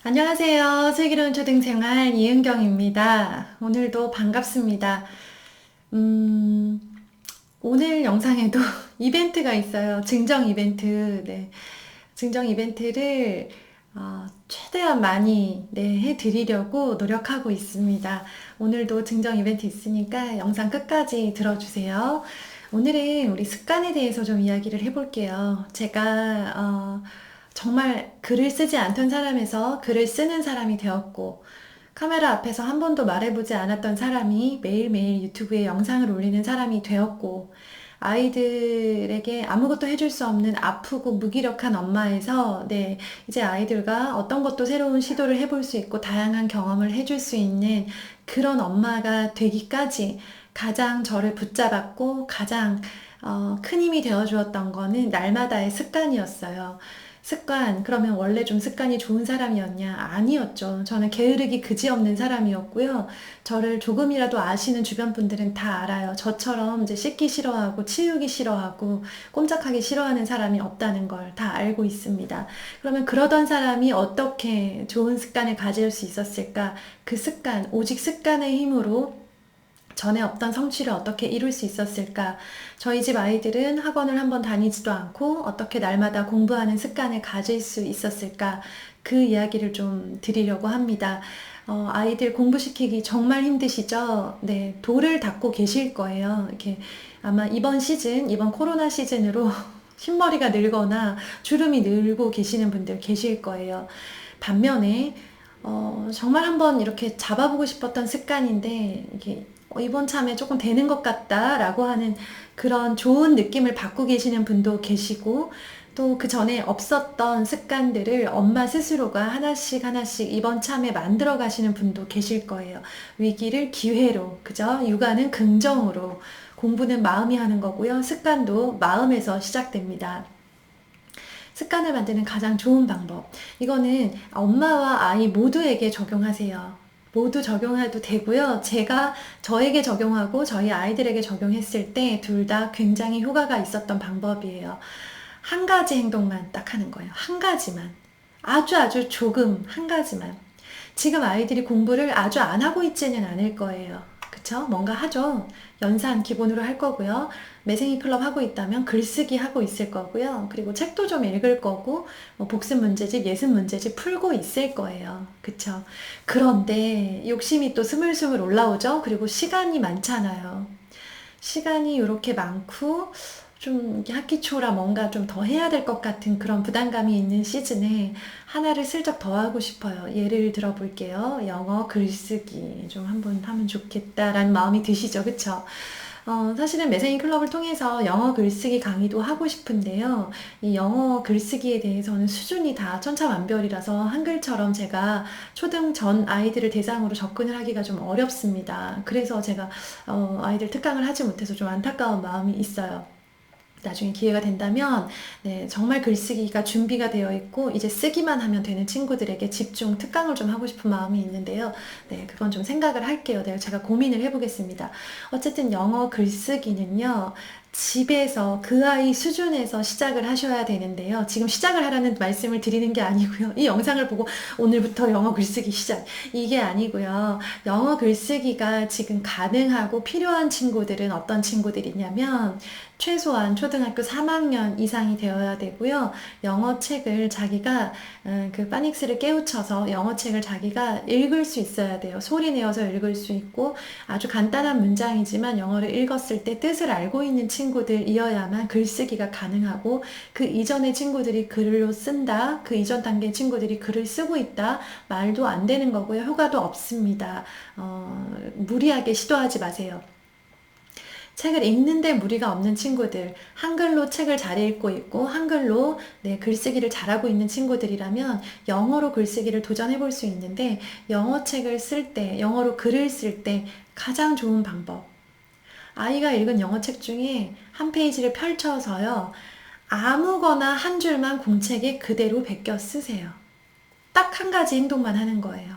안녕하세요. 슬기로운 초등생활 이은경입니다. 오늘도 반갑습니다. 음, 오늘 영상에도 이벤트가 있어요. 증정 이벤트. 네. 증정 이벤트를 최대한 많이 해드리려고 노력하고 있습니다. 오늘도 증정 이벤트 있으니까 영상 끝까지 들어주세요. 오늘은 우리 습관에 대해서 좀 이야기를 해볼게요. 제가 정말 글을 쓰지 않던 사람에서 글을 쓰는 사람이 되었고, 카메라 앞에서 한 번도 말해보지 않았던 사람이 매일매일 유튜브에 영상을 올리는 사람이 되었고, 아이들에게 아무것도 해줄 수 없는 아프고 무기력한 엄마에서, 이제 아이들과 어떤 것도 새로운 시도를 해볼 수 있고, 다양한 경험을 해줄 수 있는 그런 엄마가 되기까지 가장 저를 붙잡았고, 가장 큰 힘이 되어 주었던 거는 날마다의 습관이었어요. 습관, 그러면 원래 좀 습관이 좋은 사람이었냐? 아니었죠. 저는 게으르기 그지없는 사람이었고요. 저를 조금이라도 아시는 주변 분들은 다 알아요. 저처럼 이제 씻기 싫어하고 치우기 싫어하고 꼼짝하기 싫어하는 사람이 없다는 걸 다 알고 있습니다. 그러면 그러던 사람이 어떻게 좋은 습관을 가질 수 있었을까? 그 습관, 오직 습관의 힘으로 전에 없던 성취를 어떻게 이룰 수 있었을까? 저희 집 아이들은 학원을 한번 다니지도 않고 어떻게 날마다 공부하는 습관을 가질 수 있었을까? 그 이야기를 좀 드리려고 합니다. 아이들 공부시키기 정말 힘드시죠? 네, 돌을 닦고 계실 거예요. 이렇게 아마 이번 시즌, 이번 코로나 시즌으로 흰머리가 늘거나 주름이 늘고 계시는 분들 계실 거예요. 반면에 정말 한번 이렇게 잡아보고 싶었던 습관인데, 이게 이번 참에 조금 되는 것 같다라고 하는 그런 좋은 느낌을 받고 계시는 분도 계시고, 또 그 전에 없었던 습관들을 엄마 스스로가 하나씩 하나씩 이번 참에 만들어 가시는 분도 계실 거예요. 위기를 기회로, 그죠? 육아는 긍정으로, 공부는 마음이 하는 거고요. 습관도 마음에서 시작됩니다. 습관을 만드는 가장 좋은 방법. 이거는 엄마와 아이 모두에게 적용하세요. 모두 적용해도 되고요. 제가 저에게 적용하고 저희 아이들에게 적용했을 때 둘 다 굉장히 효과가 있었던 방법이에요. 한 가지 행동만 딱 하는 거예요. 한 가지만. 아주 아주 조금 한 가지만. 지금 아이들이 공부를 아주 안 하고 있지는 않을 거예요. 그쵸? 뭔가 하죠. 연산 기본으로 할 거고요. 매생이 클럽 하고 있다면 글쓰기 하고 있을 거고요. 그리고 책도 좀 읽을 거고, 뭐 복습 문제집, 예습 문제집 풀고 있을 거예요. 그쵸? 그런데 욕심이 또 스물스물 올라오죠? 그리고 시간이 많잖아요. 시간이 이렇게 많고, 좀 이렇게 학기 초라 뭔가 좀 더 해야 될 것 같은 그런 부담감이 있는 시즌에 하나를 슬쩍 더 하고 싶어요. 예를 들어 볼게요. 영어 글쓰기 좀 한번 하면 좋겠다라는 마음이 드시죠? 그쵸? 사실은 매생이 클럽을 통해서 영어 글쓰기 강의도 하고 싶은데요. 이 영어 글쓰기에 대해서는 수준이 다 천차만별이라서 한글처럼 제가 초등 전 아이들을 대상으로 접근을 하기가 좀 어렵습니다. 그래서 제가 아이들 특강을 하지 못해서 좀 안타까운 마음이 있어요. 나중에 기회가 된다면, 정말 글쓰기가 준비가 되어 있고, 이제 쓰기만 하면 되는 친구들에게 집중 특강을 좀 하고 싶은 마음이 있는데요. 그건 좀 생각을 할게요. 제가 고민을 해보겠습니다. 어쨌든 영어 글쓰기는요, 집에서 그 아이 수준에서 시작을 하셔야 되는데요. 지금 시작을 하라는 말씀을 드리는 게 아니고요. 이 영상을 보고 오늘부터 영어 글쓰기 시작. 이게 아니고요. 영어 글쓰기가 지금 가능하고 필요한 친구들은 어떤 친구들이냐면, 최소한 초등학교 3학년 이상이 되어야 되고요. 영어 책을 자기가 그 파닉스를 깨우쳐서 영어 책을 자기가 읽을 수 있어야 돼요. 소리 내어서 읽을 수 있고 아주 간단한 문장이지만 영어를 읽었을 때 뜻을 알고 있는 친구들이어야만 글쓰기가 가능하고, 그 이전의 친구들이 글로 쓴다, 그 이전 단계 친구들이 글을 쓰고 있다, 말도 안 되는 거고요. 효과도 없습니다. 무리하게 시도하지 마세요. 책을 읽는데 무리가 없는 친구들, 한글로 책을 잘 읽고 있고 한글로 글쓰기를 잘하고 있는 친구들이라면 영어로 글쓰기를 도전해 볼 수 있는데, 영어 책을 쓸 때, 영어로 글을 쓸 때 가장 좋은 방법. 아이가 읽은 영어 책 중에 한 페이지를 펼쳐서요. 아무거나 한 줄만 공책에 그대로 베껴 쓰세요. 딱 한 가지 행동만 하는 거예요.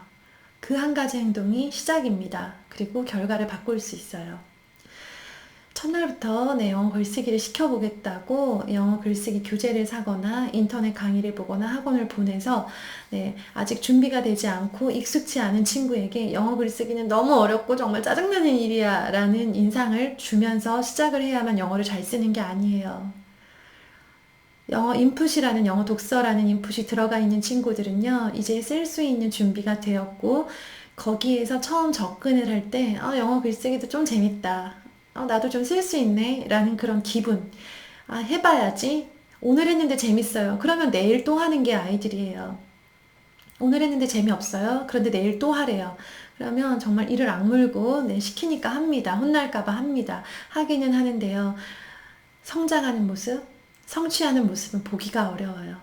그 한 가지 행동이 시작입니다. 그리고 결과를 바꿀 수 있어요. 첫날부터 네, 영어 글쓰기를 시켜보겠다고 영어 글쓰기 교재를 사거나 인터넷 강의를 보거나 학원을 보내서 네, 아직 준비가 되지 않고 익숙치 않은 친구에게 영어 글쓰기는 너무 어렵고 정말 짜증나는 일이야 라는 인상을 주면서 시작을 해야만 영어를 잘 쓰는 게 아니에요. 영어 인풋이라는 영어 독서라는 인풋이 들어가 있는 친구들은요, 이제 쓸 수 있는 준비가 되었고, 거기에서 처음 접근을 할 때, 영어 글쓰기도 좀 재밌다. 나도 좀 쓸 수 있네. 라는 그런 기분. 해봐야지. 오늘 했는데 재밌어요. 그러면 내일 또 하는 게 아이들이에요. 오늘 했는데 재미없어요. 그런데 내일 또 하래요. 그러면 정말 이를 악물고, 네, 시키니까 합니다. 혼날까봐 합니다. 하기는 하는데요. 성장하는 모습, 성취하는 모습은 보기가 어려워요.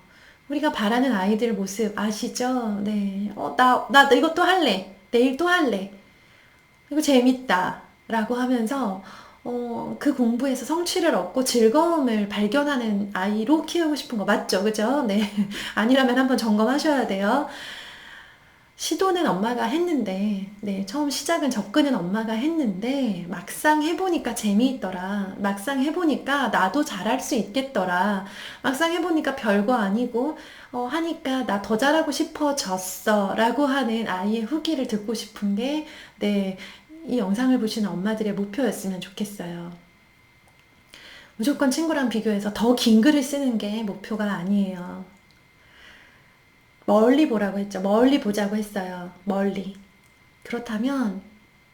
우리가 바라는 아이들 모습 아시죠? 네. 나 이것도 할래. 내일 또 할래. 이거 재밌다. 라고 하면서, 그 공부에서 성취를 얻고 즐거움을 발견하는 아이로 키우고 싶은 거 맞죠? 그죠? 네. 아니라면 한번 점검하셔야 돼요. 시도는 엄마가 했는데, 네, 처음 시작은 접근은 엄마가 했는데, 막상 해보니까 재미있더라. 막상 해보니까 나도 잘할 수 있겠더라. 막상 해보니까 별거 아니고, 하니까 나 더 잘하고 싶어졌어. 라고 하는 아이의 후기를 듣고 싶은 게, 네, 이 영상을 보시는 엄마들의 목표였으면 좋겠어요. 무조건 친구랑 비교해서 더 긴 글을 쓰는 게 목표가 아니에요. 멀리 보라고 했죠. 멀리 보자고 했어요. 멀리. 그렇다면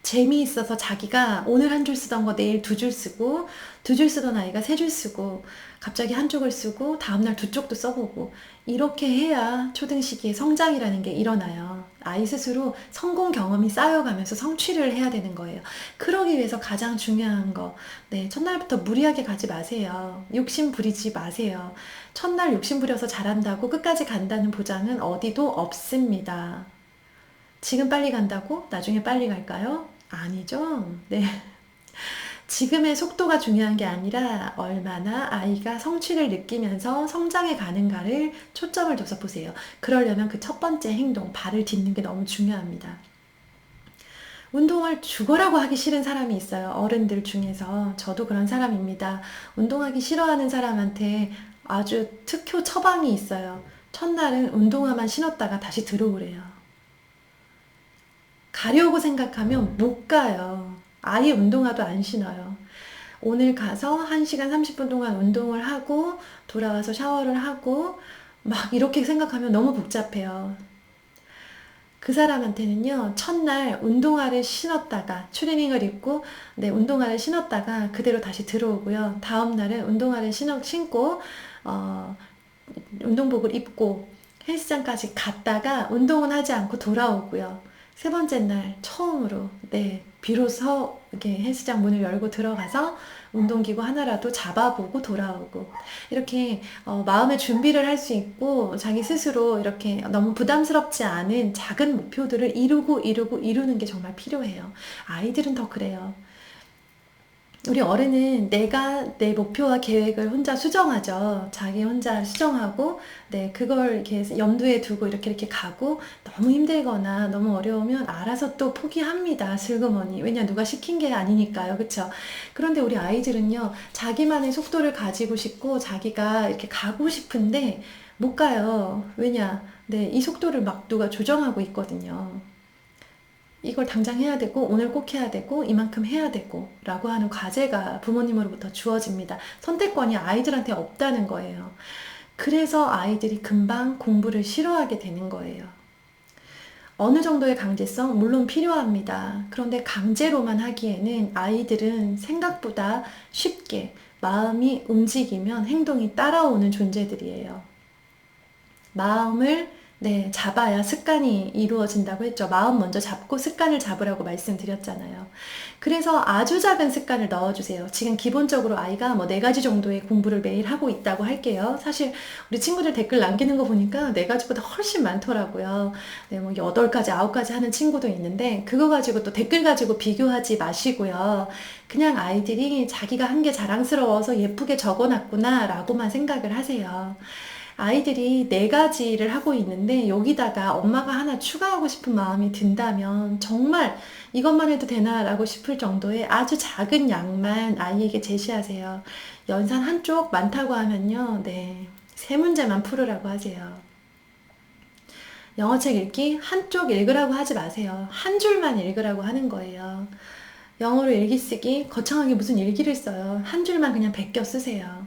재미있어서 자기가 오늘 한 줄 쓰던 거 내일 두 줄 쓰고, 두 줄 쓰던 아이가 세 줄 쓰고, 갑자기 한 쪽을 쓰고 다음날 두 쪽도 써보고, 이렇게 해야 초등 시기에 성장이라는 게 일어나요. 아이 스스로 성공 경험이 쌓여가면서 성취를 해야 되는 거예요. 그러기 위해서 가장 중요한 거, 네, 첫날부터 무리하게 가지 마세요. 욕심 부리지 마세요. 첫날 욕심 부려서 잘한다고 끝까지 간다는 보장은 어디도 없습니다. 지금 빨리 간다고 나중에 빨리 갈까요? 아니죠. 네. 지금의 속도가 중요한 게 아니라 얼마나 아이가 성취를 느끼면서 성장해 가는가를 초점을 둬서 보세요. 그러려면 그 첫 번째 행동, 발을 딛는 게 너무 중요합니다. 운동을 죽어라고 하기 싫은 사람이 있어요. 어른들 중에서. 저도 그런 사람입니다. 운동하기 싫어하는 사람한테 아주 특효 처방이 있어요. 첫날은 운동화만 신었다가 다시 들어오래요. 가려고 생각하면 못 가요. 아예 운동화도 안 신어요. 오늘 가서 1시간 30분 동안 운동을 하고 돌아와서 샤워를 하고 막 이렇게 생각하면 너무 복잡해요. 그 사람한테는요, 첫날 운동화를 신었다가, 추리닝을 입고, 네, 운동화를 신었다가 그대로 다시 들어오고요. 다음날은 운동화를 신고, 어, 운동복을 입고 헬스장까지 갔다가 운동은 하지 않고 돌아오고요. 세 번째 날 처음으로 네 비로소 이렇게 헬스장 문을 열고 들어가서 운동기구 하나라도 잡아보고 돌아오고 이렇게 마음의 준비를 할 수 있고 자기 스스로 이렇게 너무 부담스럽지 않은 작은 목표들을 이루는 게 정말 필요해요. 아이들은 더 그래요. 우리 어른은 내가 내 목표와 계획을 혼자 수정하죠. 자기 혼자 수정하고, 네, 그걸 이렇게 염두에 두고 이렇게 가고, 너무 힘들거나 너무 어려우면 알아서 또 포기합니다. 슬그머니. 왜냐, 누가 시킨 게 아니니까요. 그쵸? 그런데 우리 아이들은요, 자기만의 속도를 가지고 싶고, 자기가 이렇게 가고 싶은데, 못 가요. 왜냐, 네, 이 속도를 막 누가 조정하고 있거든요. 이걸 당장 해야 되고 오늘 꼭 해야 되고 이만큼 해야 되고 라고 하는 과제가 부모님으로부터 주어집니다. 선택권이 아이들한테 없다는 거예요. 그래서 아이들이 금방 공부를 싫어하게 되는 거예요. 어느 정도의 강제성 물론 필요합니다. 그런데 강제로만 하기에는 아이들은 생각보다 쉽게 마음이 움직이면 행동이 따라오는 존재들이에요. 마음을 네, 잡아야 습관이 이루어진다고 했죠. 마음 먼저 잡고 습관을 잡으라고 말씀드렸잖아요. 그래서 아주 작은 습관을 넣어주세요. 지금 기본적으로 아이가 뭐 4가지 정도의 공부를 매일 하고 있다고 할게요. 사실 우리 친구들 댓글 남기는 거 보니까 4가지보다 훨씬 많더라고요. 네, 뭐 8가지, 9가지 하는 친구도 있는데 그거 가지고 또 댓글 가지고 비교하지 마시고요. 그냥 아이들이 자기가 한 게 자랑스러워서 예쁘게 적어놨구나 라고만 생각을 하세요. 아이들이 네 가지를 하고 있는데 여기다가 엄마가 하나 추가하고 싶은 마음이 든다면 정말 이것만 해도 되나라고 싶을 정도의 아주 작은 양만 아이에게 제시하세요. 연산 한쪽 많다고 하면요. 네. 세 문제만 풀으라고 하세요. 영어책 읽기 한쪽 읽으라고 하지 마세요. 한 줄만 읽으라고 하는 거예요. 영어로 일기 쓰기 거창하게 무슨 일기를 써요. 한 줄만 그냥 베껴 쓰세요.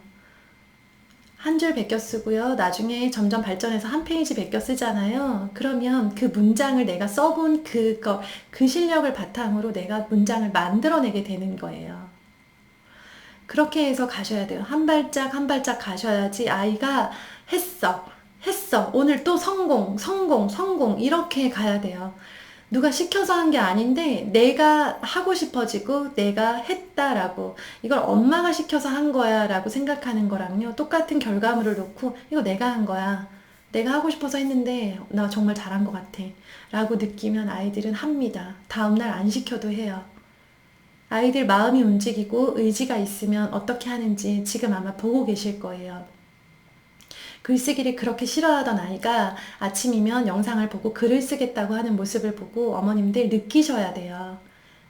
한 줄 베껴 쓰고요. 나중에 점점 발전해서 한 페이지 베껴 쓰잖아요. 그러면 그 문장을 내가 써본 그 실력을 바탕으로 내가 문장을 만들어내게 되는 거예요. 그렇게 해서 가셔야 돼요. 한 발짝 한 발짝 가셔야지 아이가 했어. 오늘 또 성공. 이렇게 가야 돼요. 누가 시켜서 한 게 아닌데 내가 하고 싶어지고 내가 했다라고 이걸 엄마가 시켜서 한 거야 라고 생각하는 거랑요 똑같은 결과물을 놓고 이거 내가 한 거야 내가 하고 싶어서 했는데 나 정말 잘한 것 같아 라고 느끼면 아이들은 합니다. 다음날 안 시켜도 해요. 아이들 마음이 움직이고 의지가 있으면 어떻게 하는지 지금 아마 보고 계실 거예요. 글쓰기를 그렇게 싫어하던 아이가 아침이면 영상을 보고 글을 쓰겠다고 하는 모습을 보고 어머님들 느끼셔야 돼요.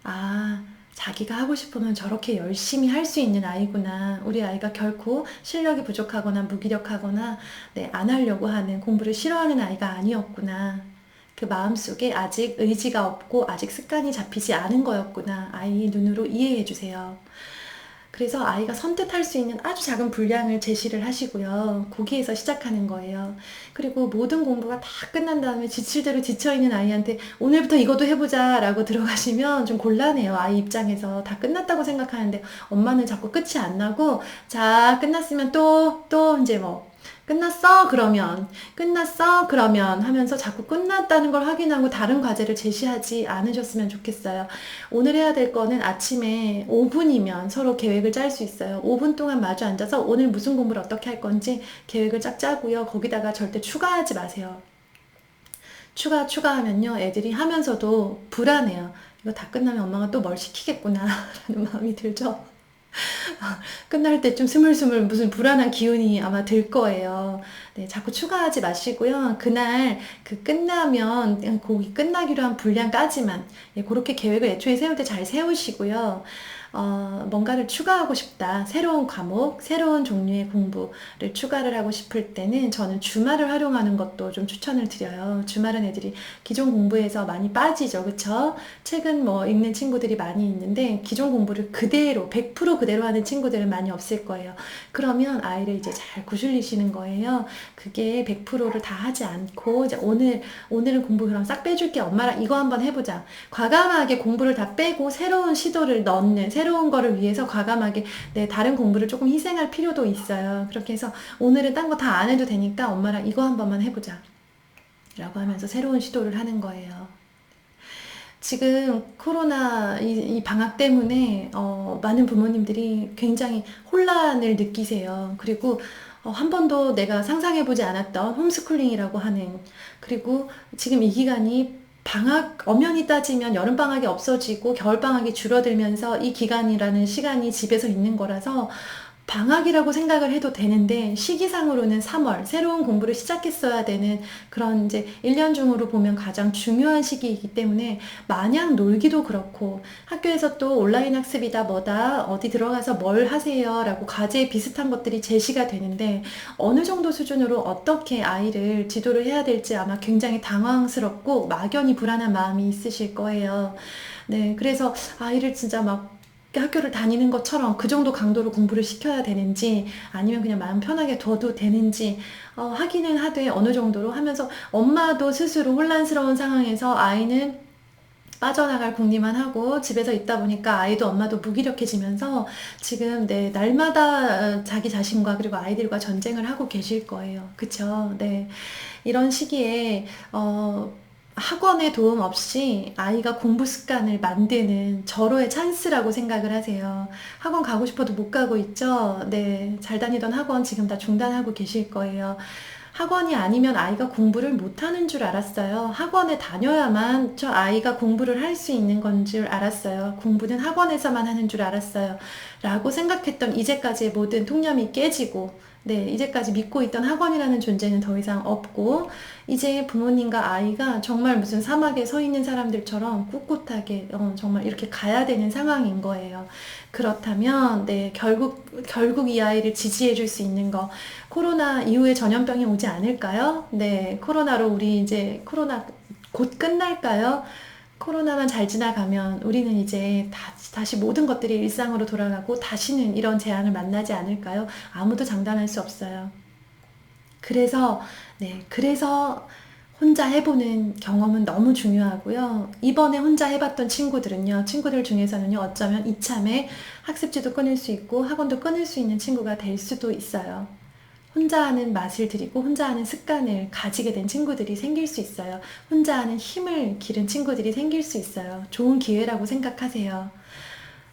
아, 자기가 하고 싶으면 저렇게 열심히 할 수 있는 아이구나. 우리 아이가 결코 실력이 부족하거나 무기력하거나 안 하려고 하는 공부를 싫어하는 아이가 아니었구나. 그 마음속에 아직 의지가 없고 아직 습관이 잡히지 않은 거였구나. 아이 눈으로 이해해 주세요. 그래서 아이가 선택할 수 있는 아주 작은 분량을 제시를 하시고요. 거기에서 시작하는 거예요. 그리고 모든 공부가 다 끝난 다음에 지칠 대로 지쳐있는 아이한테 오늘부터 이것도 해보자 라고 들어가시면 좀 곤란해요. 아이 입장에서 다 끝났다고 생각하는데 엄마는 자꾸 끝이 안 나고 자 끝났으면 또 이제 뭐 끝났어 그러면 하면서 자꾸 끝났다는 걸 확인하고 다른 과제를 제시하지 않으셨으면 좋겠어요. 오늘 해야 될 거는 아침에 5분이면 서로 계획을 짤 수 있어요. 5분 동안 마주 앉아서 오늘 무슨 공부를 어떻게 할 건지 계획을 짝 짜고요. 거기다가 절대 추가하지 마세요. 추가하면요 애들이 하면서도 불안해요. 이거 다 끝나면 엄마가 또 뭘 시키겠구나 라는 마음이 들죠. 끝날 때쯤 스물스물 무슨 불안한 기운이 아마 들 거예요. 네, 자꾸 추가하지 마시고요. 그날 끝나면 거기 끝나기로 한 분량까지만 그렇게 계획을 애초에 세울 때 잘 세우시고요. 뭔가를 추가하고 싶다. 새로운 과목, 새로운 종류의 공부를 추가를 하고 싶을 때는 저는 주말을 활용하는 것도 좀 추천을 드려요. 주말은 애들이 기존 공부에서 많이 빠지죠. 그쵸? 책은 뭐 읽는 친구들이 많이 있는데 기존 공부를 그대로 100% 그대로 하는 친구들은 많이 없을 거예요. 그러면 아이를 이제 잘 구슬리시는 거예요. 그게 100%를 다 하지 않고 이제 오늘은 공부 그럼 싹 빼줄게. 엄마랑 이거 한번 해보자. 과감하게 공부를 다 빼고 새로운 시도를 넣는 새로운 거를 위해서 과감하게 다른 공부를 조금 희생할 필요도 있어요. 그렇게 해서 오늘은 딴 거 다 안 해도 되니까 엄마랑 이거 한 번만 해보자 라고 하면서 새로운 시도를 하는 거예요. 지금 코로나 이 방학 때문에 많은 부모님들이 굉장히 혼란을 느끼세요. 그리고 한 번도 내가 상상해보지 않았던 홈스쿨링이라고 하는 그리고 지금 이 기간이 엄연히 따지면 여름방학이 없어지고 겨울방학이 줄어들면서 이 기간이라는 시간이 집에서 있는 거라서 방학이라고 생각을 해도 되는데 시기상으로는 3월 새로운 공부를 시작했어야 되는 그런 이제 1년 중으로 보면 가장 중요한 시기이기 때문에 마냥 놀기도 그렇고 학교에서 또 온라인 학습이다 뭐다 어디 들어가서 뭘 하세요 라고 과제 비슷한 것들이 제시가 되는데 어느 정도 수준으로 어떻게 아이를 지도를 해야 될지 아마 굉장히 당황스럽고 막연히 불안한 마음이 있으실 거예요. 네, 그래서 아이를 진짜 막 학교를 다니는 것처럼 그 정도 강도로 공부를 시켜야 되는지 아니면 그냥 마음 편하게 둬도 되는지 하기는 하되 어느 정도로 하면서 엄마도 스스로 혼란스러운 상황에서 아이는 빠져나갈 궁리만 하고 집에서 있다 보니까 아이도 엄마도 무기력해지면서 지금 날마다 자기 자신과 그리고 아이들과 전쟁을 하고 계실 거예요. 그쵸? 네. 이런 시기에 학원의 도움 없이 아이가 공부 습관을 만드는 절호의 찬스라고 생각을 하세요. 학원 가고 싶어도 못 가고 있죠? 네, 잘 다니던 학원 지금 다 중단하고 계실 거예요. 학원이 아니면 아이가 공부를 못하는 줄 알았어요. 학원에 다녀야만 저 아이가 공부를 할 수 있는 건 줄 알았어요. 공부는 학원에서만 하는 줄 알았어요. 라고 생각했던 이제까지의 모든 통념이 깨지고 네, 이제까지 믿고 있던 학원이라는 존재는 더 이상 없고, 이제 부모님과 아이가 정말 무슨 사막에 서 있는 사람들처럼 꿋꿋하게, 정말 이렇게 가야 되는 상황인 거예요. 그렇다면, 네, 결국 이 아이를 지지해 줄 수 있는 거, 코로나 이후에 전염병이 오지 않을까요? 네, 코로나로 우리 이제 코로나 곧 끝날까요? 코로나만 잘 지나가면 우리는 이제 다시 모든 것들이 일상으로 돌아가고 다시는 이런 재앙을 만나지 않을까요? 아무도 장담할 수 없어요. 그래서, 네, 그래서 혼자 해보는 경험은 너무 중요하고요. 이번에 혼자 해봤던 친구들 중에서는요, 어쩌면 이참에 학습지도 끊을 수 있고 학원도 끊을 수 있는 친구가 될 수도 있어요. 혼자 하는 맛을 들이고 혼자 하는 습관을 가지게 된 친구들이 생길 수 있어요. 혼자 하는 힘을 기른 친구들이 생길 수 있어요. 좋은 기회라고 생각하세요.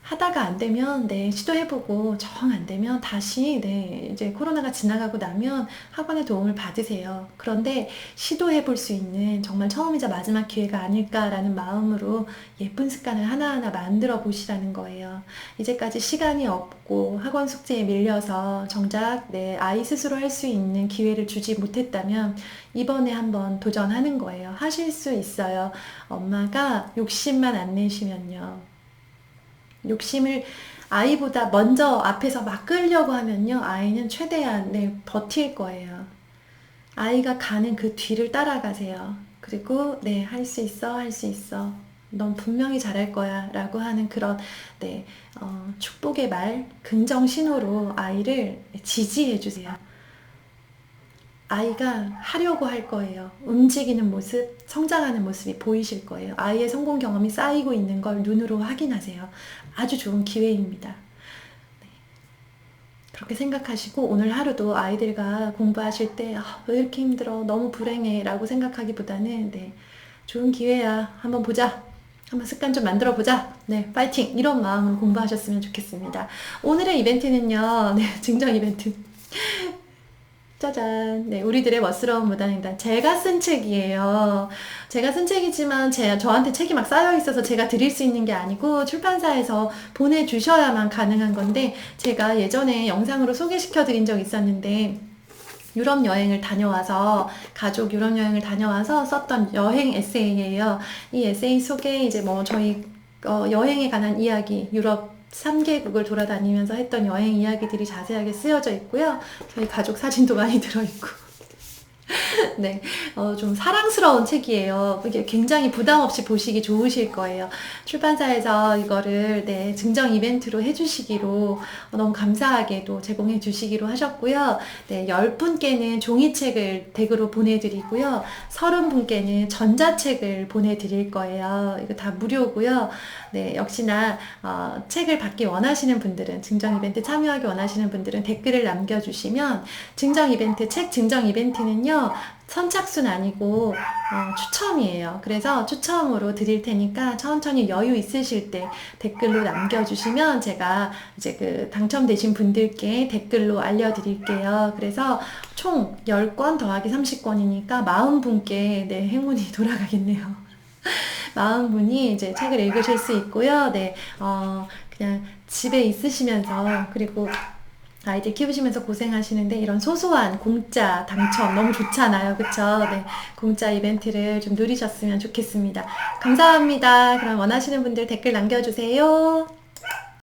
하다가 안 되면, 네, 시도해보고, 정 안 되면 다시, 네, 이제 코로나가 지나가고 나면 학원의 도움을 받으세요. 그런데 시도해볼 수 있는 정말 처음이자 마지막 기회가 아닐까라는 마음으로 예쁜 습관을 하나하나 만들어 보시라는 거예요. 이제까지 시간이 없고 학원 숙제에 밀려서 정작 내 아이 스스로 할 수 있는 기회를 주지 못했다면 이번에 한번 도전하는 거예요. 하실 수 있어요. 엄마가 욕심만 안 내시면요. 욕심을 아이보다 먼저 앞에서 막 끌려고 하면요, 아이는 최대한 네, 버틸 거예요. 아이가 가는 그 뒤를 따라가세요. 그리고 네, 할 수 있어, 할 수 있어. 넌 분명히 잘할 거야. 라고 하는 그런 네, 축복의 말, 긍정 신호로 아이를 지지해 주세요. 아이가 하려고 할 거예요. 움직이는 모습, 성장하는 모습이 보이실 거예요. 아이의 성공 경험이 쌓이고 있는 걸 눈으로 확인하세요. 아주 좋은 기회입니다. 네, 그렇게 생각하시고 오늘 하루도 아이들과 공부하실 때 왜 이렇게 힘들어? 너무 불행해. 라고 생각하기보다는 네, 좋은 기회야. 한번 보자. 한번 습관 좀 만들어 보자. 네, 파이팅! 이런 마음으로 공부하셨으면 좋겠습니다. 오늘의 이벤트는요, 네, 증정 이벤트. 짜잔. 네, 우리들의 멋스러운 무단횡단. 제가 쓴 책이에요. 제가 쓴 책이지만 저한테 책이 막 쌓여 있어서 제가 드릴 수 있는 게 아니고 출판사에서 보내주셔야만 가능한 건데 제가 예전에 영상으로 소개시켜 드린 적 있었는데 유럽 여행을 다녀와서 가족 유럽 여행을 다녀와서 썼던 여행 에세이예요. 이 에세이 속에 이제 뭐 저희 여행에 관한 이야기, 유럽 3개국을 돌아다니면서 했던 여행 이야기들이 자세하게 쓰여져 있고요. 저희 가족 사진도 많이 들어있고. 네, 좀 사랑스러운 책이에요. 이게 굉장히 부담 없이 보시기 좋으실 거예요. 출판사에서 이거를 네, 증정 이벤트로 해주시기로 너무 감사하게도 제공해 주시기로 하셨고요. 네, 10분께는 종이책을 댁으로 보내드리고요. 30분께는 전자책을 보내드릴 거예요. 이거 다 무료고요. 네, 역시나 책을 받기 원하시는 분들은 증정 이벤트 참여하기 원하시는 분들은 댓글을 남겨주시면 증정 이벤트, 책 증정 이벤트는요. 선착순 아니고 추첨이에요. 그래서 추첨으로 드릴 테니까 천천히 여유 있으실 때 댓글로 남겨주시면 제가 이제 그 당첨되신 분들께 댓글로 알려드릴게요. 그래서 총 10권 더하기 30권이니까 40분께 네, 행운이 돌아가겠네요. 40분이 이제 책을 읽으실 수 있고요. 네, 그냥 집에 있으시면서 그리고 아이들 키우시면서 고생하시는데 이런 소소한 공짜 당첨 너무 좋잖아요. 그쵸? 네. 공짜 이벤트를 좀 누리셨으면 좋겠습니다. 감사합니다. 그럼 원하시는 분들 댓글 남겨주세요.